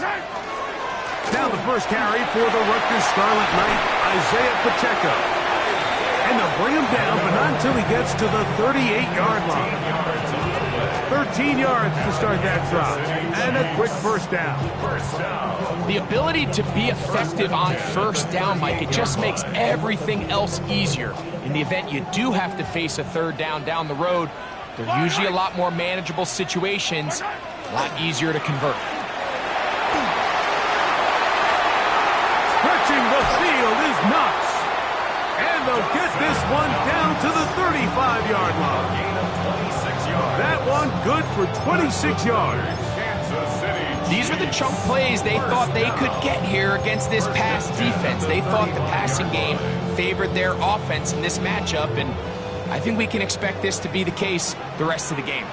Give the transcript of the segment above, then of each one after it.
Now the first carry for the Rutgers Scarlet Knight, Isaiah Pacheco. And they'll bring him down, but not until he gets to the 38-yard line. 13 yards to start that drive. And a quick first down. The ability to be effective on first down, Mike, it just makes everything else easier. In the event you do have to face a third down the road, they're usually a lot more manageable situations, a lot easier to convert. Stretching the field is Knox. And they'll get this one down to the 35-yard line. That one good for 26 yards. These were the chunk plays they thought they could get here against this pass defense. They thought the passing game favored their offense in this matchup, and I think we can expect this to be the case the rest of the game.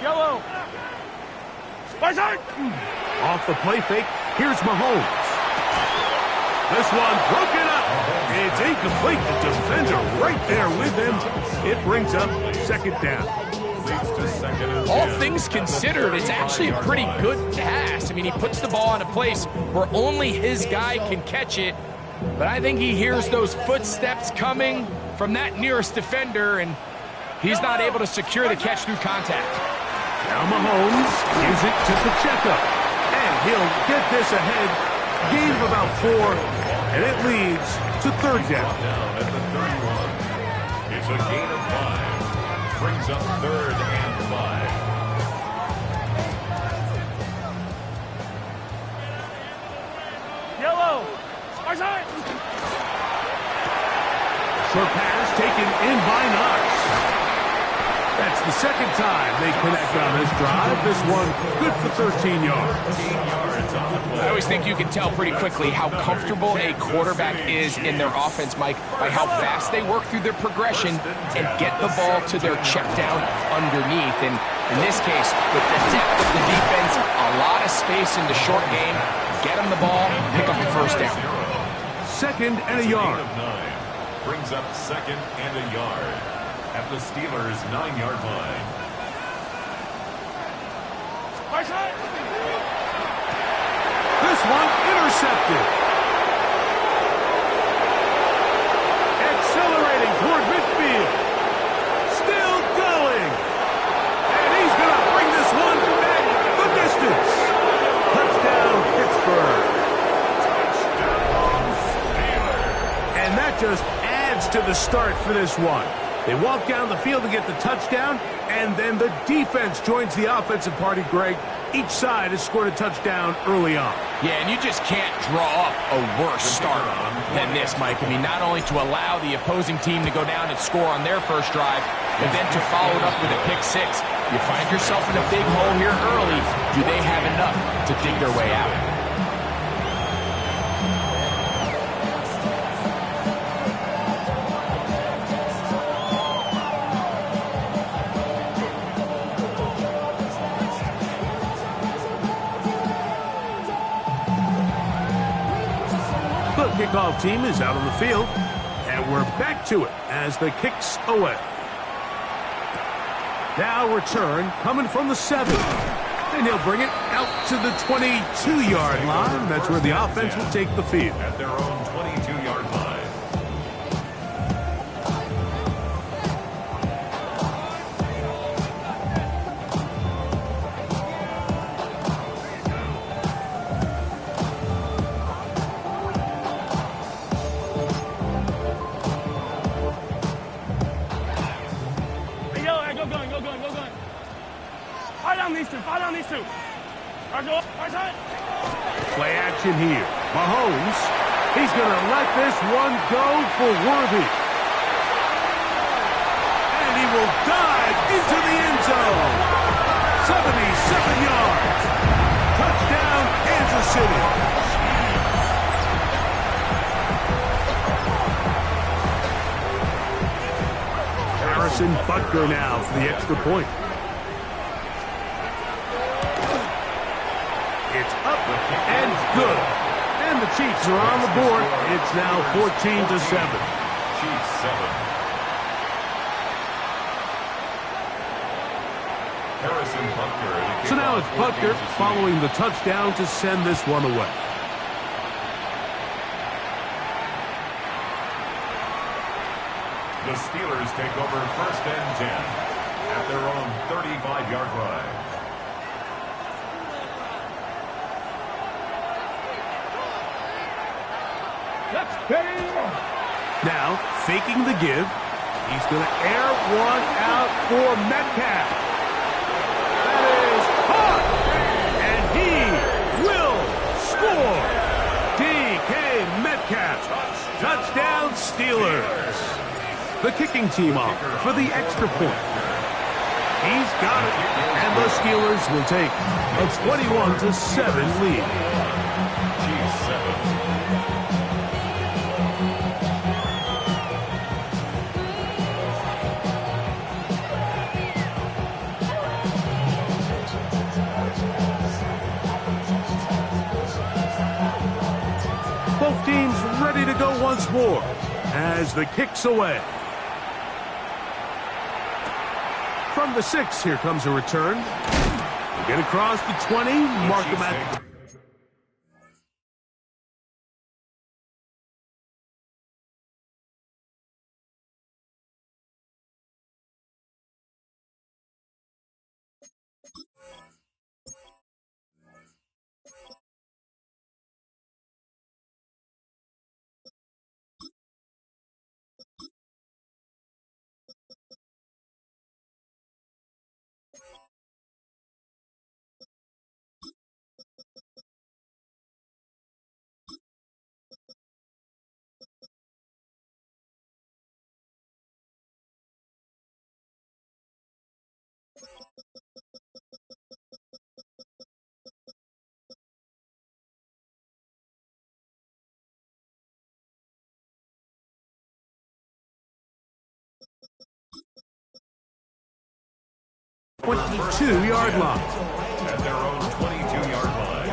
Yellow. Off the play fake, here's Mahomes. This one broken up. It's incomplete. The defender right there with him. It brings up second down. All things considered, it's actually a pretty good pass. I mean, he puts the ball in a place where only his guy can catch it. But I think he hears those footsteps coming from that nearest defender, and he's not able to secure the catch through contact. Now Mahomes gives it to Pacheco. And he'll get this ahead. Gain of about 4, and it leads to third down. Down at the 31. It's a gain of 5. Brings up third and 5. Yellow. Short pass taken in by Knox. That's the second time they connect on this drive. This one good for 13 yards. I always think you can tell pretty quickly how comfortable a quarterback is in their offense, Mike, by how fast they work through their progression and get the ball to their check down underneath. And in this case, with the depth of the defense, a lot of space in the short game, get them the ball, pick up the first down. Second and a yard. Brings up second and a yard at the Steelers' 9-yard line. This one intercepted. Accelerating toward midfield. Still going. And he's going to bring this one back the distance. Touchdown, Pittsburgh. And that just adds to the start for this one. They walk down the field to get the touchdown, and then the defense joins the offensive party, Greg. Each side has scored a touchdown early on. Yeah, and you just can't draw up a worse start than this, Mike. I mean, not only to allow the opposing team to go down and score on their first drive, but then to follow it up with a pick six. You find yourself in a big hole here early. Do they have enough to dig their way out? Kickoff team is out on the field, and we're back to it as the kick's away. Now return coming from the 7, and he'll bring it out to the 22-yard line. That's where the offense will take the field. At their own 22-yard line. Play action here. Mahomes, he's going to let this one go for Worthy. And he will dive into the end zone. 77 yards. Touchdown, Kansas City. Harrison Butker now for the extra point. It's up and good. And the Chiefs are on the board. It's now 14-7. Chiefs 7. Harrison Butker. So now it's Butker following the touchdown to send this one away. The Steelers take over 1st and 10 at their own 35-yard line. Now, faking the give. He's going to air one out for Metcalf. That is hot. And he will score. DK Metcalf. Touchdown Steelers. The kicking team off for the extra point. He's got it. And the Steelers will take a 21-7 lead. G7. Both teams ready to go once more as the kick's away. From the 6, here comes a return. Get across the 20, mark him at... ...22-yard line. At their own 22-yard line.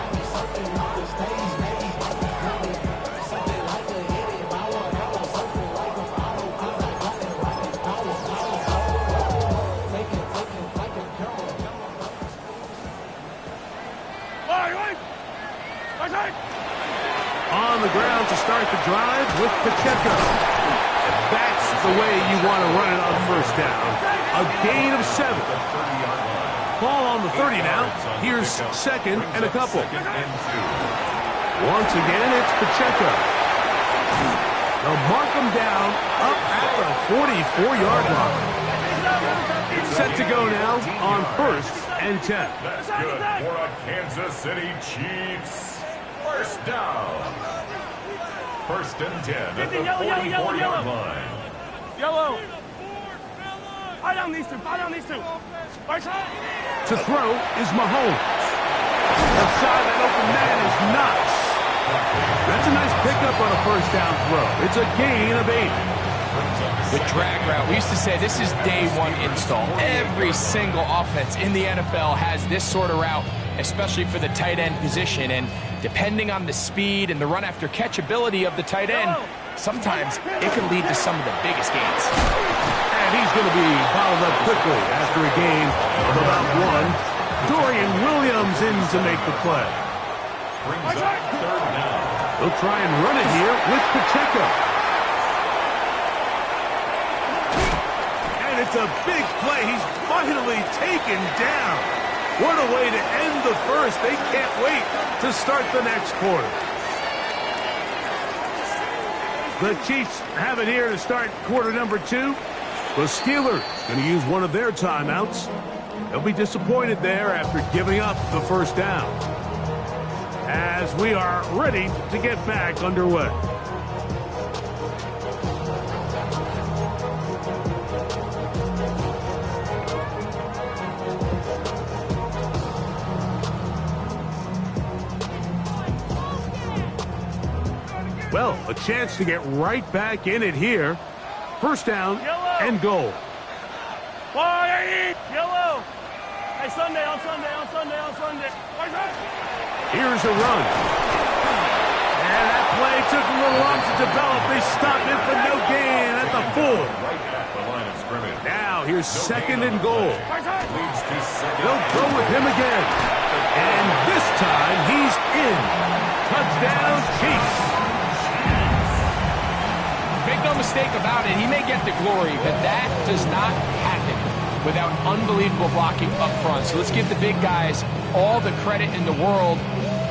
On the ground to start the drive with Pacheco. That's the way you want to run it on 1st down. A gain of 7. Ball on the 30 now. Here's 2nd and a couple. Once again, it's Pacheco. They'll mark him down up at the 44-yard line. Set to go now on 1st and 10. That's good for a Kansas City Chiefs. 1st down. 1st and 10 at the 44-yard line. Yellow. I don't need to. To throw is Mahomes. Outside that open man is Knox. That's a nice pickup on a 1st down throw. It's a gain of 8. The drag route, we used to say this is day 1 install. Every single offense in the NFL has this sort of route, especially for the tight end position. And depending on the speed and the run after catch ability of the tight end, sometimes it can lead to some of the biggest gains. And he's going to be bottled up quickly after a gain of about 1. Dorian Williams in to make the play. Brings up 3rd down. They'll try and run it here with Pacheco. And it's a big play. He's finally taken down. What a way to end the 1st. They can't wait to start the next quarter. The Chiefs have it here to start quarter number 2. The Steelers going to use one of their timeouts. They'll be disappointed there after giving up the 1st down. As we are ready to get back underway. Well, a chance to get right back in it here. 1st down and goal. Yellow. Hey, Sunday. Here's a run. And that play took a little long to develop. They stopped it for no gain at the full. Right at the line of scrimmage. Now here's second and goal. Leads to second. They'll go with him again. And this time he's in. Touchdown, Chiefs. Make no mistake about it, he may get the glory, but that does not happen without unbelievable blocking up front. So let's give the big guys all the credit in the world.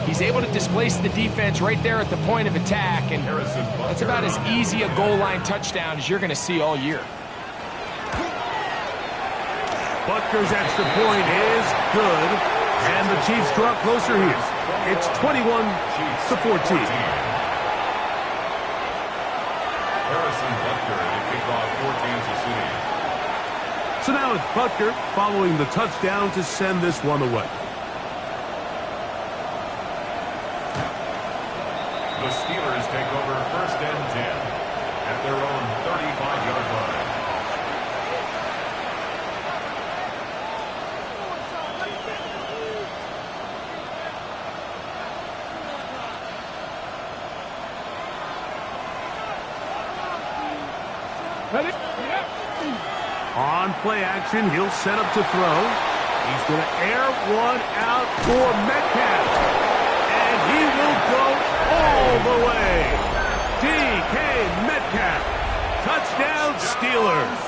He's able to displace the defense right there at the point of attack, and that's about as easy a goal line touchdown as you're going to see all year. Butker's extra point is good, and the Chiefs draw closer here. It's 21-14. Harrison Butker to kick off for Kansas City. So now it's Butker following the touchdown to send this one away. The Steelers take over first and 10 at their own 35-yard line. On play action, he'll set up to throw. He's going to air one out for Metcalf. And he will go all the way. DK Metcalf. Touchdown, Steelers.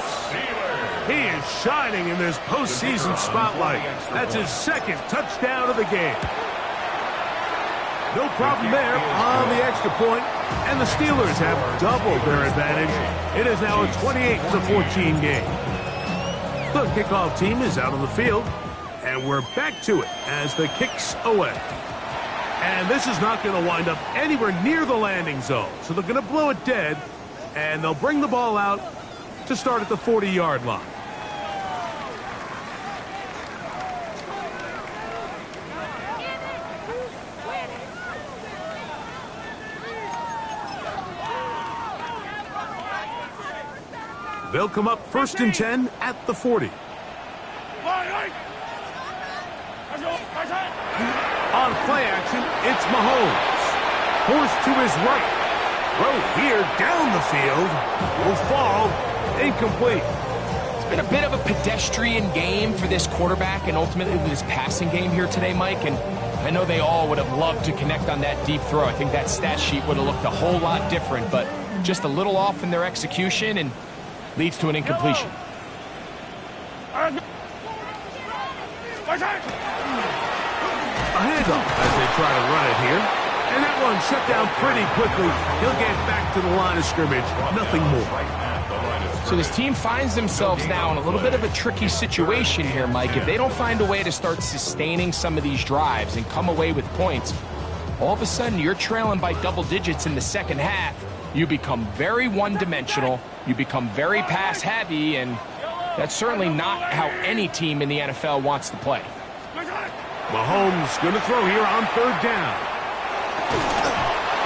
He is shining in this postseason spotlight. That's his second touchdown of the game. No problem there on the extra point, and the Steelers have doubled their advantage. It is now a 28-14 game. The kickoff team is out on the field, and we're back to it as the kick's away. And this is not going to wind up anywhere near the landing zone, so they're going to blow it dead, and they'll bring the ball out to start at the 40-yard line. They'll come up first and 10 at the 40. On play action, it's Mahomes. Forced to his right. Throw here down the field. Will fall. Incomplete. It's been a bit of a pedestrian game for this quarterback and ultimately this passing game here today, Mike. And I know they all would have loved to connect on that deep throw. I think that stat sheet would have looked a whole lot different, but just a little off in their execution and leads to an incompletion. A handoff as they try to run it here. And that one shut down pretty quickly. He'll get back to the line of scrimmage. Nothing more. So this team finds themselves now in a little bit of a tricky situation here, Mike. If they don't find a way to start sustaining some of these drives and come away with points, all of a sudden you're trailing by double digits in the second half. You become very one-dimensional, you become very pass-heavy, and that's certainly not how any team in the NFL wants to play. Mahomes going to throw here on third down.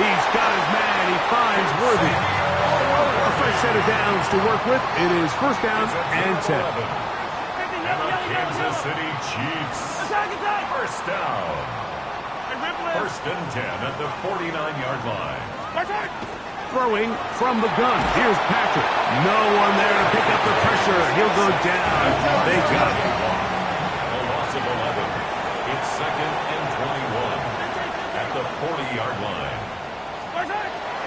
He's got his man. He finds Worthy. A fresh set of downs to work with. It is first down and 10. And the Kansas City Chiefs. First down. First and 10 at the 49-yard line. Throwing from the gun. Here's Patrick. No one there to pick up the pressure. He'll go down. They got him. A loss of 11. It's second and 21 at the 40-yard line.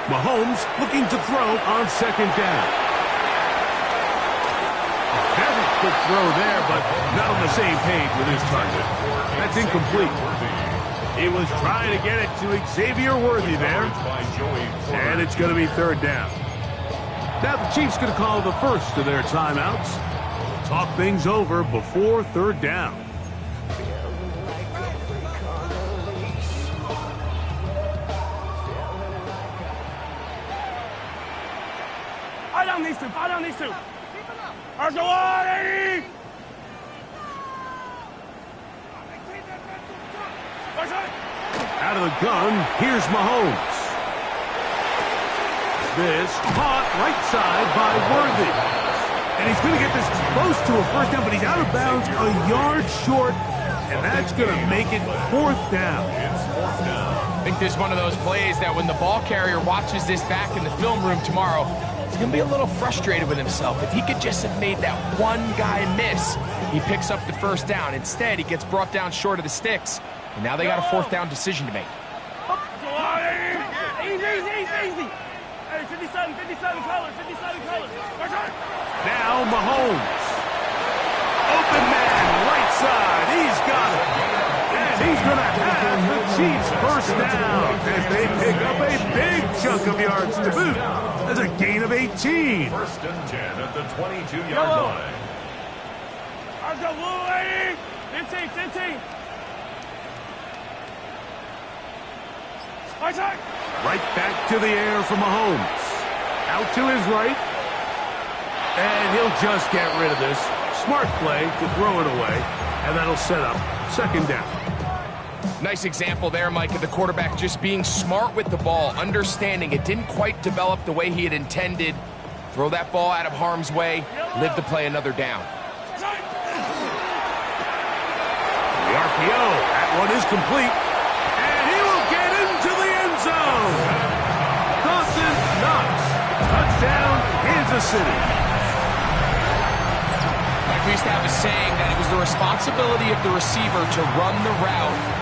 Mahomes looking to throw on second down. Very quick throw there, but not on the same page with his target. That's incomplete. He was trying to get it to Xavier Worthy there. And it's going to be third down. Now the Chiefs going to call the first of their timeouts. Talk things over before third down. I don't need to. Arjawari! Out of the gun, here's Mahomes. This caught right side by Worthy. And he's going to get this close to a first down, but he's out of bounds a yard short, and that's going to make it fourth down. I think this is one of those plays that when the ball carrier watches this back in the film room tomorrow, he's going to be a little frustrated with himself. If he could just have made that one guy miss, he picks up the first down. Instead, he gets brought down short of the sticks, and now they got a fourth down decision to make. Easy. Hey, 57 colors. Now Mahomes. Open man, right side. He's got it. And he's going to have the Chiefs first down as they pick up a big chunk of yards to boot. That's a gain of 18. First and 10 at the 22-yard line. I'll go blue, 15. Right back to the air for Mahomes. Out to his right. And he'll just get rid of this. Smart play to throw it away. And that'll set up second down. Nice example there, Mike, of the quarterback just being smart with the ball, understanding it didn't quite develop the way he had intended. Throw that ball out of harm's way, live to play another down. The RPO, that one is complete. And he will get into the end zone. Dawson Knox. Touchdown, Kansas City. Like we used to have a saying that it was the responsibility of the receiver to run the route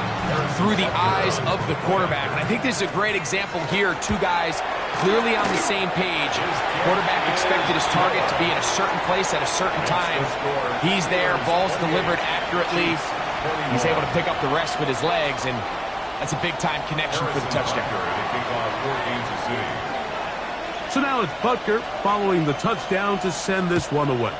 through the eyes of the quarterback. And I think this is a great example here. Two guys clearly on the same page. Quarterback expected his target to be in a certain place at a certain time. He's there, ball's delivered accurately. He's able to pick up the rest with his legs, and that's a big-time connection for the touchdown. So now it's Butker following the touchdown to send this one away.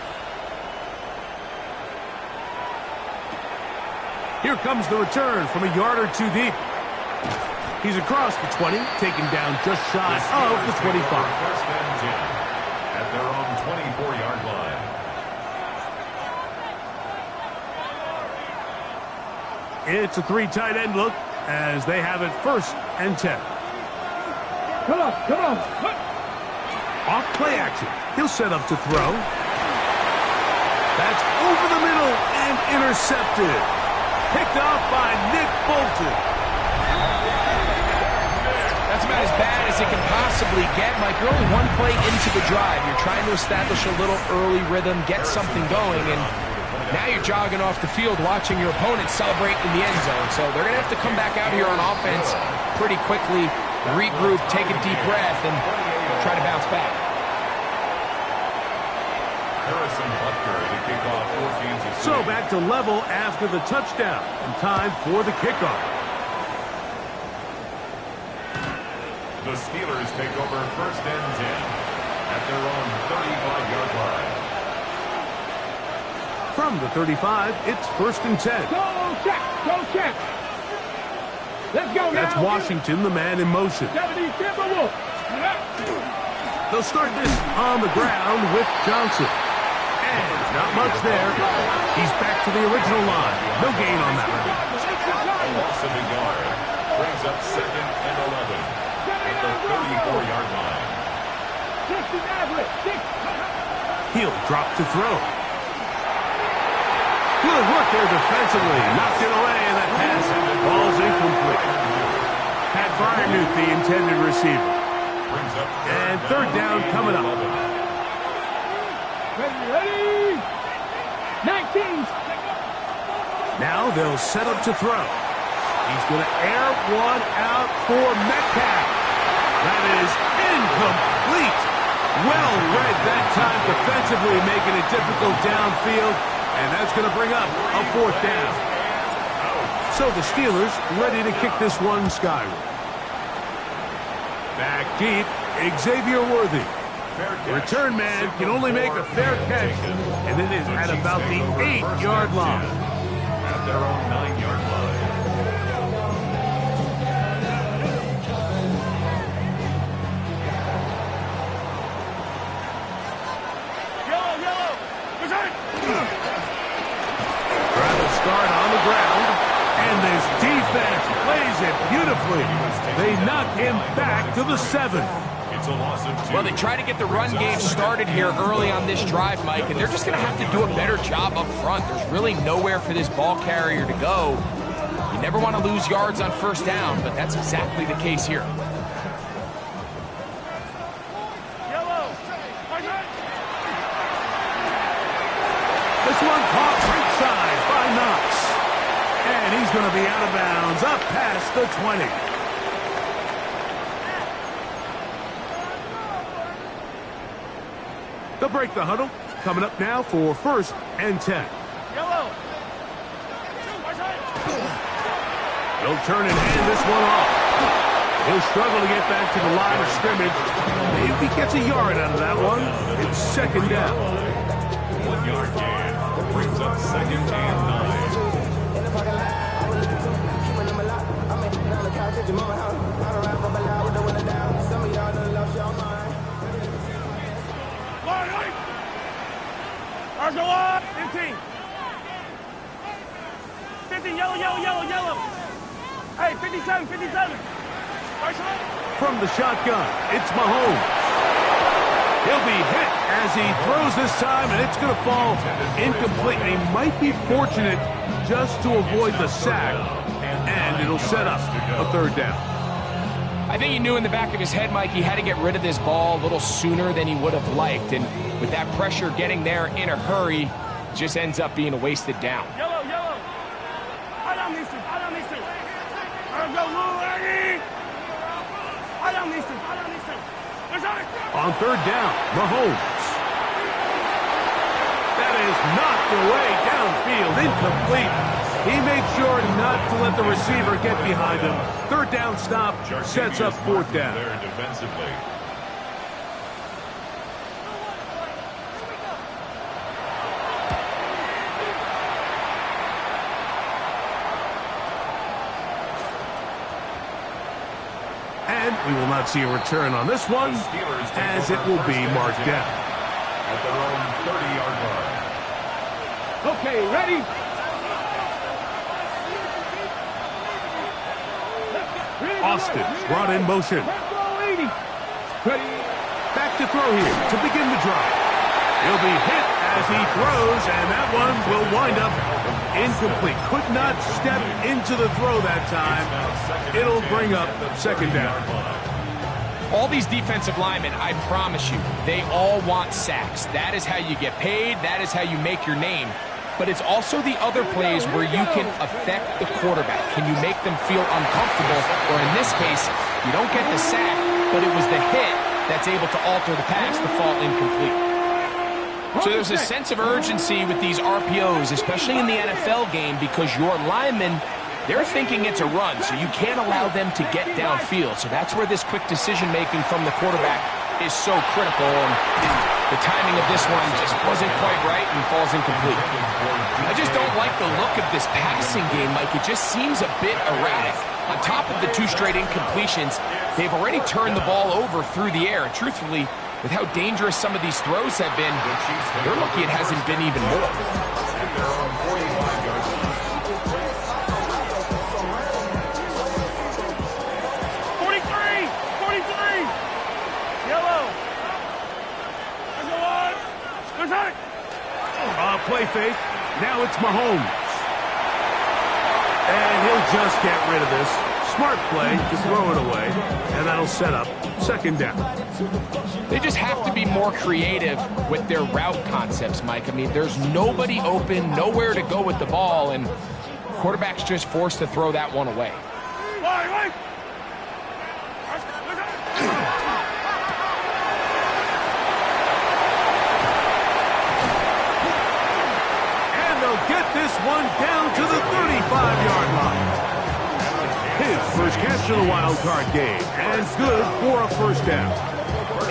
Here comes the return from a yard or two deep. He's across the 20, taken down just shy of the 25. First and 10 at their own 24-yard line. It's a three tight end look as they have it first and 10. Come on. Off play action. He'll set up to throw. That's over the middle and intercepted. Picked off by Nick Bolton. That's about as bad as it can possibly get, Mike. You're only one play into the drive. You're trying to establish a little early rhythm, get something going, and now you're jogging off the field watching your opponent celebrate in the end zone. So they're going to have to come back out here on offense pretty quickly, regroup, take a deep breath, and try to bounce back. Harrison Butker to kick off for Kansas City. So back to level after the touchdown and time for the kickoff. The Steelers take over first and 10 at their own 35-yard line. From the 35, it's first and 10. Go check. Let's go now. That's Washington, the man in motion. They'll start this on the ground with Johnson. And not much there. He's back to the original line. No gain on that one. Loss of a yard brings up second and 11 at the 34-yard line. He'll drop to throw. Good work there defensively. Knocked it away, and that pass ball's incomplete. Pat Freiermuth, the intended receiver. And third down coming up. Ready? 19. Now they'll set up to throw. He's going to air one out for Metcalf. That is incomplete. Well read that time defensively, making it difficult downfield. And that's going to bring up a fourth down. So the Steelers ready to kick this one skyward. Back deep, Xavier Worthy. Return man can only make a fair catch, and it is at about the 8-yard line. At their own 9-yard line. Yellow. Return. Trying to start on the ground, and this defense plays it beautifully. They knock him back to the 7. It's a loss of 2. Well, they try to get the run game started here early on this drive, Mike, and they're just going to have to do a better job up front. There's really nowhere for this ball carrier to go. You never want to lose yards on first down, but that's exactly the case here. Yellow. out of bounds, up past the 20. They'll break the huddle. Coming up now for 1st and 10. Yellow. He'll turn and hand this one off. He'll struggle to get back to the line of scrimmage. Maybe he gets a yard out of that one. It's 2nd down. 1 yard gain brings up 2nd and 9. Arsenal up. 15. 15, yellow, yellow, yellow, yellow. Hey, 57, 57. Arsenal. From the shotgun, it's Mahomes. He'll be hit as he throws this time, and it's going to fall incomplete. He might be fortunate just to avoid the sack, and it'll set up a 3rd down. I think he knew in the back of his head, Mike, he had to get rid of this ball a little sooner than he would have liked. And with that pressure getting there in a hurry, it just ends up being a wasted down. Yellow, yellow. I don't need to. I don't need to. Let's go, Lou. I don't need to. I don't need to. Let's go. On 3rd down, Mahomes. That is knocked away downfield, incomplete. He made sure not to let the receiver get behind him. 3rd down stop sets up 4th down. There defensively. And we will not see a return on this one, as it will be marked down. At their own 30-yard line. Okay, ready? Austin brought in motion. Ready? Back to throw here to begin the drive. He'll be hit as he throws, and that one will wind up incomplete. Could not step into the throw that time. It'll bring up 2nd down. All these defensive linemen, I promise you, they all want sacks. That is how you get paid. That is how you make your name. But it's also the other plays where you can affect the quarterback. Can you make them feel uncomfortable? Or in this case, you don't get the sack, but it was the hit that's able to alter the pass to fall incomplete. So there's a sense of urgency with these RPOs, especially in the NFL game, because your linemen, they're thinking it's a run, so you can't allow them to get downfield. So that's where this quick decision-making from the quarterback is so critical. And the timing of this one just wasn't quite right and falls incomplete. I just don't like the look of this passing game, Mike. It just seems a bit erratic. On top of the 2 straight incompletions, they've already turned the ball over through the air. And truthfully, with how dangerous some of these throws have been, they're lucky it hasn't been even more. At their own 45-yard line. 43! 43! Yellow! Let's go on! Let's hit! Play fake. Now it's Mahomes. And he'll just get rid of this. Smart play to throw it away. And that'll set up 2nd down. They just have to be more creative with their route concepts, Mike. I mean, there's nobody open, nowhere to go with the ball, and quarterback's just forced to throw that one away. Wait! Get this one down to the 35-yard line. His first catch of the wild card game, and good for a 1st down.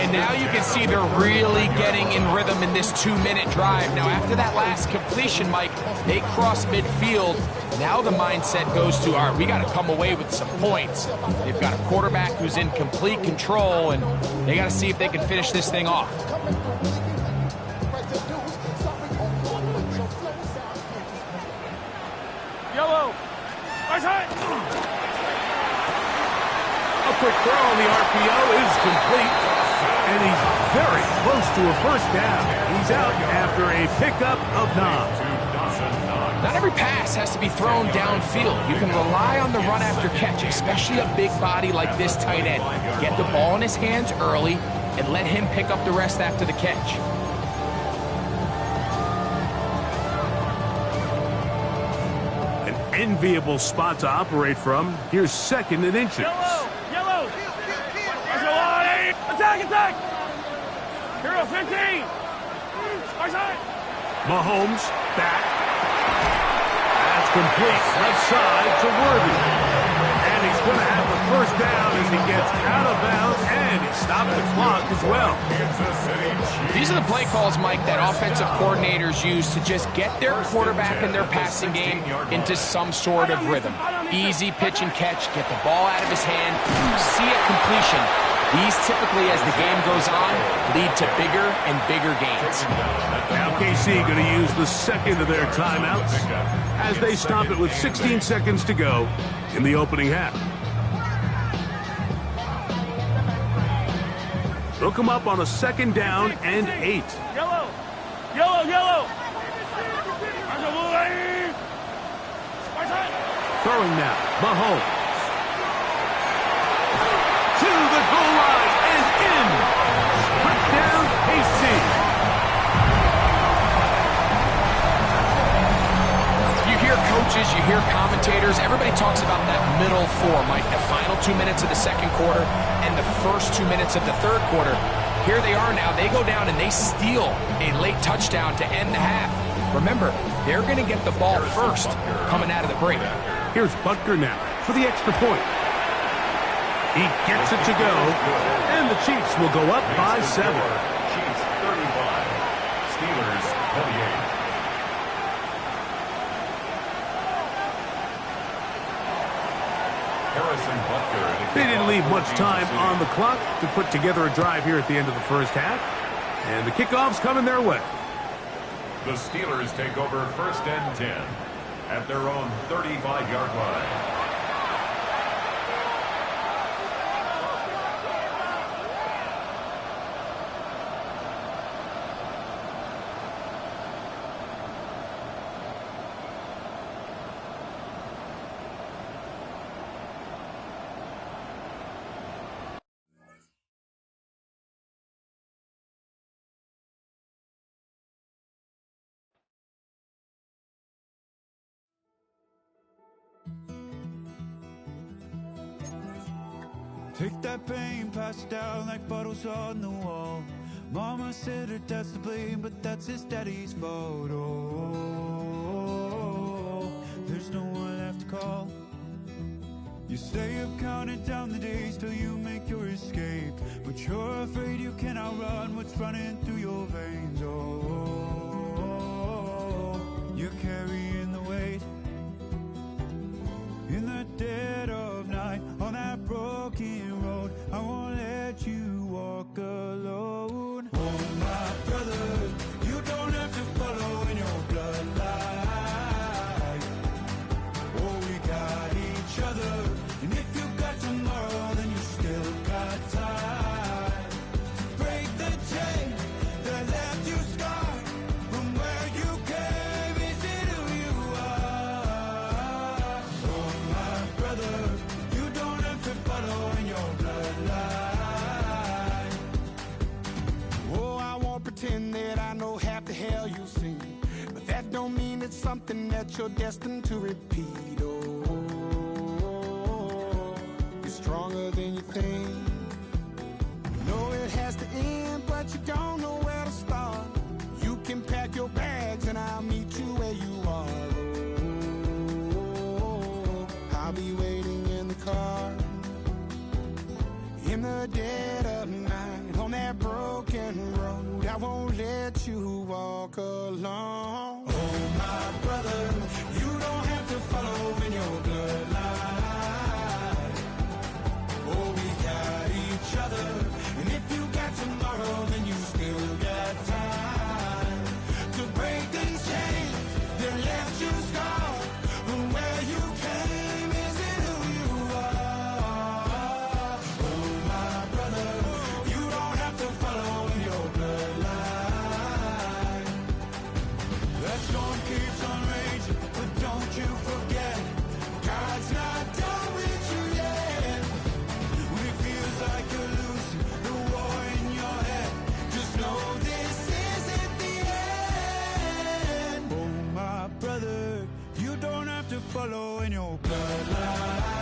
And now you can see they're really getting in rhythm in this 2-minute drive. Now, after that last completion, Mike, they cross midfield. Now the mindset goes to, all right, we got to come away with some points. They've got a quarterback who's in complete control, and they got to see if they can finish this thing off. Yellow! Let's hit! A quick throw on the RPO is complete, and he's very close to a 1st down. He's out after a pickup of 9. Not every pass has to be thrown downfield. You can rely on the run after catch, especially a big body like this tight end. Get the ball in his hands early and let him pick up the rest after the catch. An enviable spot to operate from. Here's 2nd and inches. Yellow! Yellow! Attack! Attack! Hero 15! Our side! Mahomes back. That's complete. Left side to Worthy. And he's going to have the first down as he gets out of bounds, and he stopped the clock as well. These are the play calls, Mike, that offensive coordinators use to just get their quarterback and their passing game into some sort of rhythm. Easy pitch and catch, get the ball out of his hand, see a completion. These typically, as the game goes on, lead to bigger and bigger gains. Now KC going to use the 2nd of their timeouts as they stop it with 16 seconds to go in the opening half. They'll come up on a 2nd down and 8. Yellow! Yellow! Yellow! Throwing now, Mahomes. To the goal line and in. Touchdown, KC. You hear coaches, you hear commentators, everybody talks about that middle 4, Mike, the final 2 minutes of the 2nd quarter and the first 2 minutes of the 3rd quarter. Here they are now. They go down and they steal a late touchdown to end the half. Remember, they're going to get the ball first coming out of the break. Here's Butker now for the extra point. He gets it to go, and the Chiefs will go up by 7. Chiefs 35, Steelers 28. Harrison Butker. They didn't leave much time on the clock to put together a drive here at the end of the first half, and the kickoff's coming their way. The Steelers take over 1st and 10 at their own 35-yard line. Take that pain, pass it down like bottles on the wall. Mama said her dad's to blame, but that's his daddy's fault. Oh, there's no one left to call. You stay up counting down the days till you make your escape, but you're afraid you cannot run what's running through your veins. Oh, you're carrying the weight in the dead of night on that broken road. I won't let you walk alone. Oh, my brother, you don't have to follow in your bloodline. Oh, we got each other, and if you got tomorrow, then you still got time to break the chain that left you scarred from where you came. Is it who you are? Oh, my brother, you don't have to follow in your bloodline. Oh, I won't pretend that I know half the hell you've seen, but that don't mean it's something that you're destined to repeat. Oh, you're stronger than you think. You know it has to end, but you don't know where to start. You can pack your bags and I'll meet you where you are. Oh, I'll be waiting in the car in the dead of night on that broken road. I won't let you walk alone. Oh, my brother, you don't have to follow in your bloodline. Oh, we got each other, and if you got tomorrow, then you still got time to break these chains that left you scarred from where you came. Is it who you are? Oh, my brother, you don't have to follow in your bloodline. That storm keeps on raging, but don't you forget, God's not done with you yet. When it feels like you're losing the war in your head, just know this isn't the end. Oh, my brother, to follow in your bloodline.